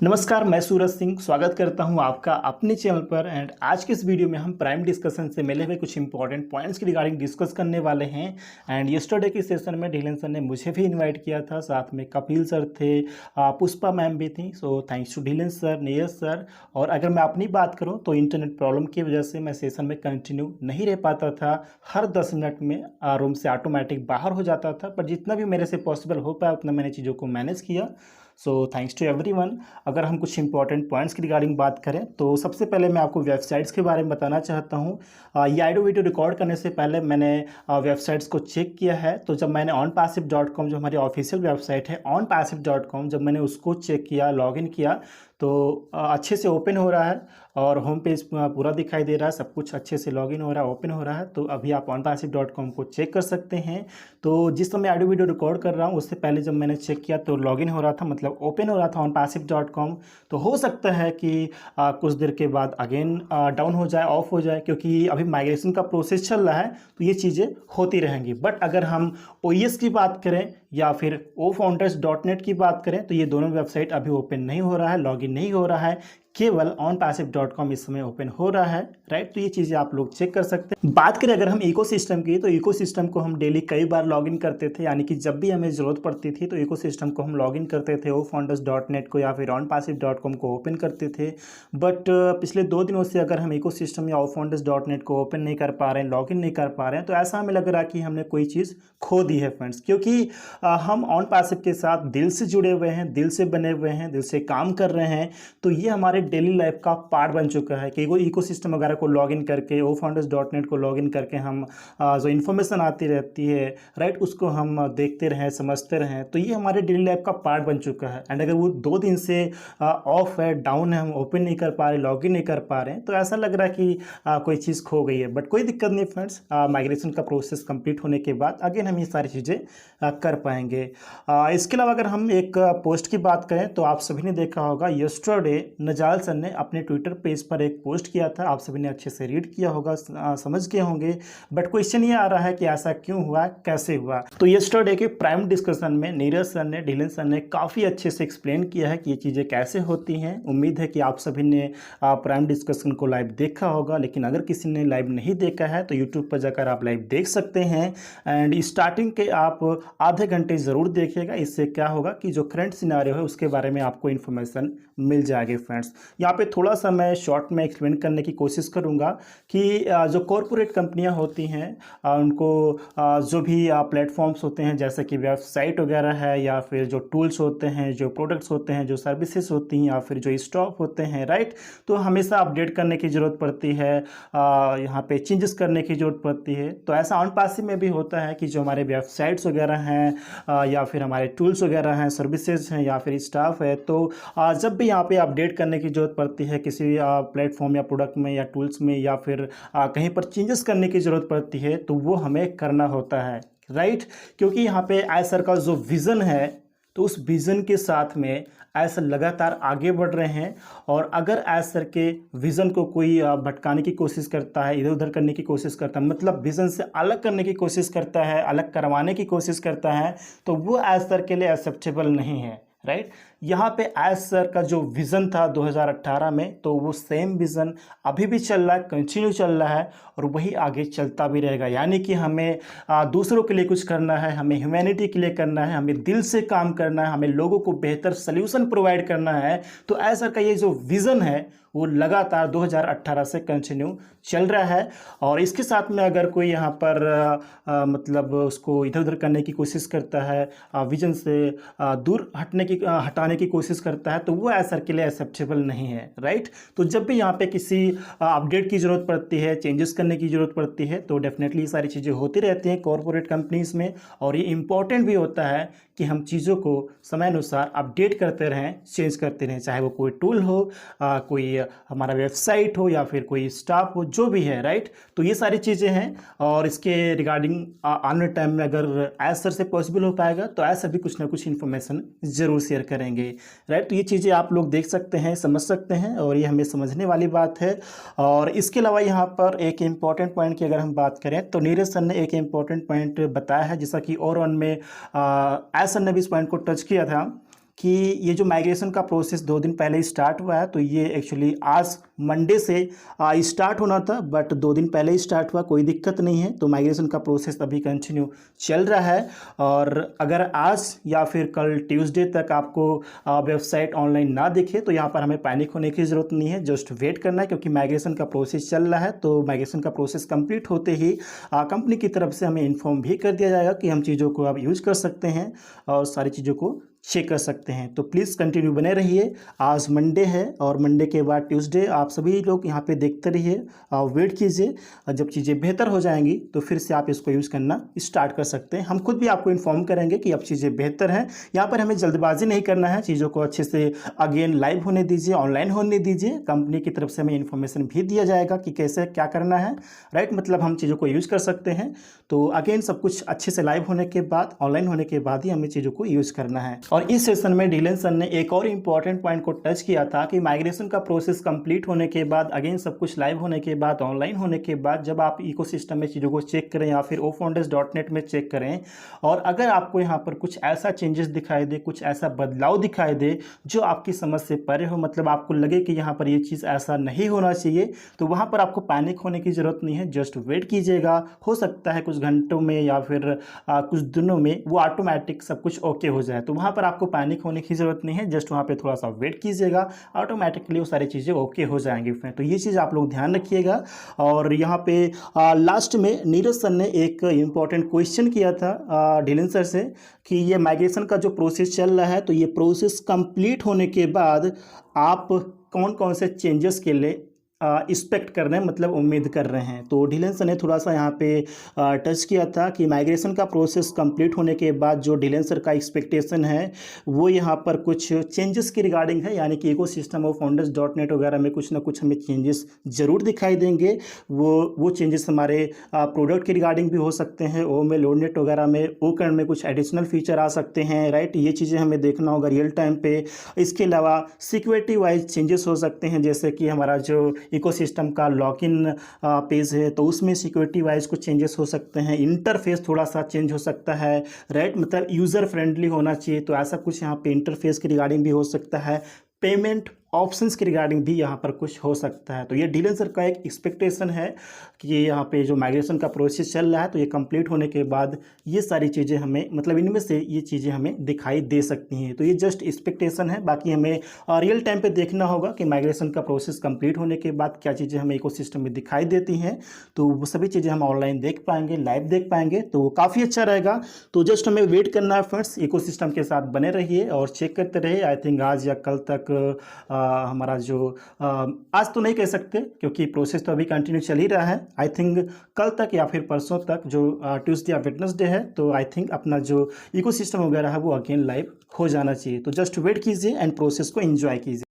नमस्कार, मैं सूरज सिंह स्वागत करता हूं आपका अपने चैनल पर। एंड आज के इस वीडियो में हम प्राइम डिस्कशन से मिले हुए कुछ इंपॉर्टेंट पॉइंट्स की रिगार्डिंग डिस्कस करने वाले हैं। एंड यस्टरडे की सेशन में ढीलन सर ने मुझे भी इनवाइट किया था, साथ में कपिल सर थे, पुष्पा मैम भी थी। So thanks to Dhillon sir, Neeraj sir. और अगर मैं अपनी बात करूँ तो इंटरनेट प्रॉब्लम की वजह से मैं सेशन में कंटिन्यू नहीं रह पाता था। हर 10 मिनट में रूम से ऑटोमेटिक बाहर हो जाता था, पर जितना भी मेरे से पॉसिबल हो पाया उतना मैंने चीज़ों को मैनेज किया। So thanks to everyone. अगर हम कुछ इंपॉर्टेंट पॉइंट्स की रिगार्डिंग बात करें तो सबसे पहले मैं आपको वेबसाइट्स के बारे में बताना चाहता हूँ। ये ऑडियो वीडियो रिकॉर्ड करने से पहले मैंने वेबसाइट्स को चेक किया है। तो जब मैंने onpassive.com जो हमारी ऑफिशियल वेबसाइट है onpassive.com, जब मैंने उसको चेक किया, लॉगिन किया, तो अच्छे से ओपन हो रहा है और होम पेज पूरा दिखाई दे रहा है, सब कुछ अच्छे से लॉगिन हो रहा है, ओपन हो रहा है। तो अभी आप onpassive.com को चेक कर सकते हैं। तो जिस समय ऑडियो वीडियो रिकॉर्ड कर रहा हूँ उससे पहले जब मैंने चेक किया तो लॉगिन हो रहा था, मतलब ओपन हो रहा था onpassive.com। तो हो सकता है कि कुछ देर के बाद अगेन डाउन हो जाए, ऑफ हो जाए, क्योंकि अभी माइग्रेशन का प्रोसेस चल रहा है, तो ये चीज़ें होती रहेंगी। बट अगर हम OES की बात करें या फिर ofounders.net की बात करें तो ये दोनों वेबसाइट अभी ओपन नहीं हो रहा है, लॉगिन नहीं हो रहा है, केवल onpassive.com इस समय ओपन हो रहा है, राइट। तो ये चीज़ें आप लोग चेक कर सकते हैं। बात करें अगर हम इकोसिस्टम की, तो इकोसिस्टम को हम डेली कई बार लॉगिन करते थे, यानी कि जब भी हमें ज़रूरत पड़ती थी तो इकोसिस्टम को हम लॉगिन करते थे, ofounders.net को या फिर onpassive.com को ओपन करते थे। बट पिछले 2 दिनों से अगर हम इकोसिस्टम या ofounders.net को ओपन नहीं कर पा रहे हैं, लॉगिन नहीं कर पा रहे हैं, तो ऐसा हमें लग रहा है कि हमने कोई चीज़ खो दी है फ्रेंड्स। क्योंकि हम onpassive के साथ दिल से जुड़े हुए हैं, दिल से बने हुए हैं, दिल से काम कर रहे हैं। तो ये हमारे डेली लाइफ का पार्ट बन चुका है कि इकोसिस्टम वगैरह को लॉगिन करके, ofounders.net को लॉगिन करके हम जो इन्फॉर्मेशन आती रहती है, राइट, उसको हम देखते रहें, समझते रहें। तो ये हमारे डेली लाइफ का पार्ट बन चुका है। एंड अगर वो 2 दिन से ऑफ है, डाउन है, हम ओपन नहीं कर पा रहे, लॉगिन नहीं कर पा रहे हैं, तो ऐसा लग रहा है कि कोई चीज़ खो गई है। बट कोई दिक्कत नहीं फ्रेंड्स, माइग्रेशन का प्रोसेस कंप्लीट होने के बाद अगेन हम ये सारी चीज़ें कर पाएंगे। इसके अलावा अगर हम एक पोस्ट की बात करें तो आप सभी ने देखा होगा, यस्टरडे नजाल सर ने अपने ट्विटर पेज पर एक पोस्ट किया था। आप सभी ने अच्छे से रीड किया होगा, समझ गए होंगे। बट क्वेश्चन ये आ रहा है कि ऐसा क्यों हुआ, कैसे हुआ। तो यस्टरडे के प्राइम डिस्कशन में नीरज सर ने, ढीलन सर ने काफ़ी अच्छे से एक्सप्लेन किया है कि ये चीज़ें कैसे होती हैं। उम्मीद है कि आप सभी ने प्राइम डिस्कशन को लाइव देखा होगा, लेकिन अगर किसी ने लाइव नहीं देखा है तो यूट्यूब पर जाकर आप लाइव देख सकते हैं। एंड स्टार्टिंग के आप आधे घंटे ज़रूर देखिएगा। इससे क्या होगा कि जो करंट सिनारियो है उसके बारे में आपको इन्फॉर्मेशन मिल जाएगी फ्रेंड्स। यहाँ पे थोड़ा सा मैं शॉर्ट में एक्सप्लेन करने की कोशिश करूँगा कि जो कॉरपोरेट कंपनियाँ होती हैं उनको जो भी प्लेटफॉर्म्स होते हैं, जैसे कि वेबसाइट वगैरह है, या फिर जो टूल्स होते हैं, जो प्रोडक्ट्स होते हैं, जो सर्विसेज होती हैं, या फिर जो स्टॉक होते हैं, राइट, तो हमेशा अपडेट करने की ज़रूरत पड़ती है, यहाँ पे चेंजेस करने की ज़रूरत पड़ती है। तो ऐसा onpassive में भी होता है कि जो हमारे वेबसाइट्स वगैरह हैं या फिर हमारे टूल्स वगैरह हैं, सर्विसेज हैं, या फिर स्टाफ है, तो जब भी यहाँ पे अपडेट करने की ज़रूरत पड़ती है किसी प्लेटफॉर्म या प्रोडक्ट में या टूल्स में, या फिर कहीं पर चेंजेस करने की ज़रूरत पड़ती है, तो वो हमें करना होता है, राइट। क्योंकि यहाँ पे आईसर का जो विज़न है, तो उस विज़न के साथ में आईसर लगातार आगे बढ़ रहे हैं। और अगर आईसर के विज़न को कोई भटकाने की कोशिश करता है, इधर उधर करने की कोशिश करता है, मतलब विज़न से अलग करने की कोशिश करता है, अलग करवाने की कोशिश करता है, तो वो आईसर के लिए एक्सेप्टेबल नहीं है, राइट। यहाँ पे आईसर का जो विज़न था 2018 में, तो वो सेम विज़न अभी भी चल रहा है, कंटिन्यू चल रहा है, और वही आगे चलता भी रहेगा। यानी कि हमें दूसरों के लिए कुछ करना है, हमें ह्यूमैनिटी के लिए करना है, हमें दिल से काम करना है, हमें लोगों को बेहतर सल्यूशन प्रोवाइड करना है। तो आईसर का ये जो विज़न है वो लगातार 2018 से कंटिन्यू चल रहा है। और इसके साथ में अगर कोई यहाँ पर मतलब उसको इधर उधर करने की कोशिश करता है, विजन से दूर हटाने की कोशिश करता है, तो वो आईसर के लिए एक्सेप्टेबल नहीं है, राइट। तो जब भी यहाँ पे किसी अपडेट की ज़रूरत पड़ती है, चेंजेस करने की ज़रूरत पड़ती है, तो डेफिनेटली ये सारी चीज़ें होती रहती हैं कॉरपोरेट कंपनीज़ में। और ये इंपॉर्टेंट भी होता है कि हम चीज़ों को समय अनुसार अपडेट करते रहें, चेंज करते रहें, चाहे वो कोई टूल हो, कोई हमारा वेबसाइट हो, या फिर कोई स्टाफ हो, जो भी है, राइट। तो ये सारी चीज़ें हैं। और इसके रिगार्डिंग आने टाइम में अगर आईसर से पॉसिबल हो पाएगा तो आईसर भी कुछ ना कुछ इन्फॉर्मेशन ज़रूर शेयर करेंगे, राइट। तो ये चीज़ें आप लोग देख सकते हैं, समझ सकते हैं, और ये हमें समझने वाली बात है। और इसके अलावा यहाँ पर एक इम्पॉर्टेंट पॉइंट की अगर हम बात करें तो नीरज सर ने एक इम्पॉर्टेंट पॉइंट बताया है, जैसा कि और वन में आईसर ने भी इस पॉइंट को टच किया था कि ये जो माइग्रेशन का प्रोसेस 2 दिन पहले स्टार्ट हुआ है, तो ये एक्चुअली आज मंडे से स्टार्ट होना था, बट 2 दिन पहले ही स्टार्ट हुआ, कोई दिक्कत नहीं है। तो माइग्रेशन का प्रोसेस अभी कंटिन्यू चल रहा है, और अगर आज या फिर कल ट्यूसडे तक आपको वेबसाइट ऑनलाइन ना दिखे तो यहाँ पर हमें पैनिक होने की ज़रूरत नहीं है, जस्ट वेट करना है, क्योंकि माइग्रेशन का प्रोसेस चल रहा है। तो माइग्रेशन का प्रोसेस कंप्लीट होते ही कंपनी की तरफ से हमें इन्फॉर्म भी कर दिया जाएगा कि हम चीज़ों को अब यूज़ कर सकते हैं और सारी चीज़ों को चेक कर सकते हैं। तो प्लीज़ कंटिन्यू बने रहिए। आज मंडे है और मंडे के बाद ट्यूसडे, आप सभी लोग यहाँ पे देखते रहिए, वेट कीजिए। जब चीज़ें बेहतर हो जाएंगी तो फिर से आप इसको यूज़ करना स्टार्ट कर सकते हैं। हम खुद भी आपको इन्फॉर्म करेंगे कि अब चीज़ें बेहतर हैं। यहाँ पर हमें जल्दबाजी नहीं करना है, चीज़ों को अच्छे से अगेन लाइव होने दीजिए, ऑनलाइन होने दीजिए। कंपनी की तरफ से हमें इन्फॉर्मेशन भी दिया जाएगा कि कैसे क्या करना है, राइट। मतलब हम चीज़ों को यूज़ कर सकते हैं। तो अगेन सब कुछ अच्छे से लाइव होने के बाद, ऑनलाइन होने के बाद ही हमें चीज़ों को यूज़ करना है। और इस सेशन में डीलन सर ने एक और इम्पॉर्टेंट पॉइंट को टच किया था कि माइग्रेशन का प्रोसेस कंप्लीट होने के बाद, अगेन सब कुछ लाइव होने के बाद, ऑनलाइन होने के बाद, जब आप इकोसिस्टम में चीज़ों को चेक करें या फिर ofounders.net में चेक करें, और अगर आपको यहाँ पर कुछ ऐसा चेंजेस दिखाई दे, कुछ ऐसा बदलाव दिखाई दे जो आपकी समझ से परे हो, मतलब आपको लगे कि यहाँ पर ये चीज़ ऐसा नहीं होना चाहिए, तो वहाँ पर आपको पैनिक होने की ज़रूरत नहीं है। जस्ट वेट कीजिएगा, हो सकता है कुछ घंटों में या फिर कुछ दिनों में वो ऑटोमेटिक सब कुछ ओके हो जाए। तो वहाँ पर आपको पैनिक होने की ज़रूरत नहीं है, जस्ट वहाँ पे थोड़ा सा वेट कीजिएगा, ऑटोमेटिकली वो सारी चीज़ें ओके हो जाएंगी। तो ये चीज़ आप लोग ध्यान रखिएगा। और यहाँ पे लास्ट में नीरज सर ने एक इम्पॉर्टेंट क्वेश्चन किया था डीलन सर से कि ये माइग्रेशन का जो प्रोसेस चल रहा है, तो ये प्रोसेस कंप्लीट होने के बाद आप कौन कौन से चेंजेस के लिए एक्सपेक्ट कर रहे हैं, मतलब उम्मीद कर रहे हैं। तो डीलन सर ने थोड़ा सा यहाँ पे टच किया था कि माइग्रेशन का प्रोसेस कंप्लीट होने के बाद जो डीलन सर का एक्सपेक्टेशन है वो यहाँ पर कुछ चेंजेस की रिगार्डिंग है, यानी कि इकोसिस्टम ऑफ founders.net वगैरह में कुछ ना कुछ हमें चेंजेस ज़रूर दिखाई देंगे। वो चेंजेस हमारे प्रोडक्ट की रिगार्डिंग भी हो सकते हैं, ओ में लोडनेट वगैरह में ओकरण में कुछ एडिशनल फीचर आ सकते हैं, राइट। ये चीज़ें हमें देखना होगा रियल टाइम पे। इसके अलावा सिक्योरिटी वाइज चेंजेस हो सकते हैं, जैसे कि हमारा जो इकोसिस्टम का लॉगिन पेज है तो उसमें सिक्योरिटी वाइज कुछ चेंजेस हो सकते हैं, इंटरफेस थोड़ा सा चेंज हो सकता है, राइट। मतलब यूज़र फ्रेंडली होना चाहिए, तो ऐसा कुछ यहाँ पे इंटरफेस की रिगार्डिंग भी हो सकता है। पेमेंट ऑप्शंस की रिगार्डिंग भी यहाँ पर कुछ हो सकता है। तो ये डीलन सर का एक एक्सपेक्टेशन है कि यहाँ पे जो माइग्रेशन का प्रोसेस चल रहा है, तो ये कंप्लीट होने के बाद ये सारी चीज़ें हमें, मतलब इनमें से ये चीज़ें हमें दिखाई दे सकती हैं। तो ये जस्ट एक्सपेक्टेशन है, बाकी हमें रियल टाइम पे देखना होगा कि माइग्रेशन का प्रोसेस कंप्लीट होने के बाद क्या चीज़ें हमें इकोसिस्टम में दिखाई देती हैं। तो वो सभी चीज़ें हम ऑनलाइन देख पाएंगे, लाइव देख पाएंगे, तो काफ़ी अच्छा रहेगा। तो जस्ट हमें वेट करना है फ्रेंड्स, इकोसिस्टम के साथ बने रहिए और चेक करते रहिए। आई थिंक आज या कल तक हमारा जो आज तो नहीं कह सकते क्योंकि प्रोसेस तो अभी कंटिन्यू चल ही रहा है। आई थिंक कल तक या फिर परसों तक जो ट्यूसडे या वेडनेसडे है, तो आई थिंक अपना जो इकोसिस्टम वगैरह है वो अगेन लाइव हो जाना चाहिए। तो जस्ट वेट कीजिए एंड प्रोसेस को एंजॉय कीजिए।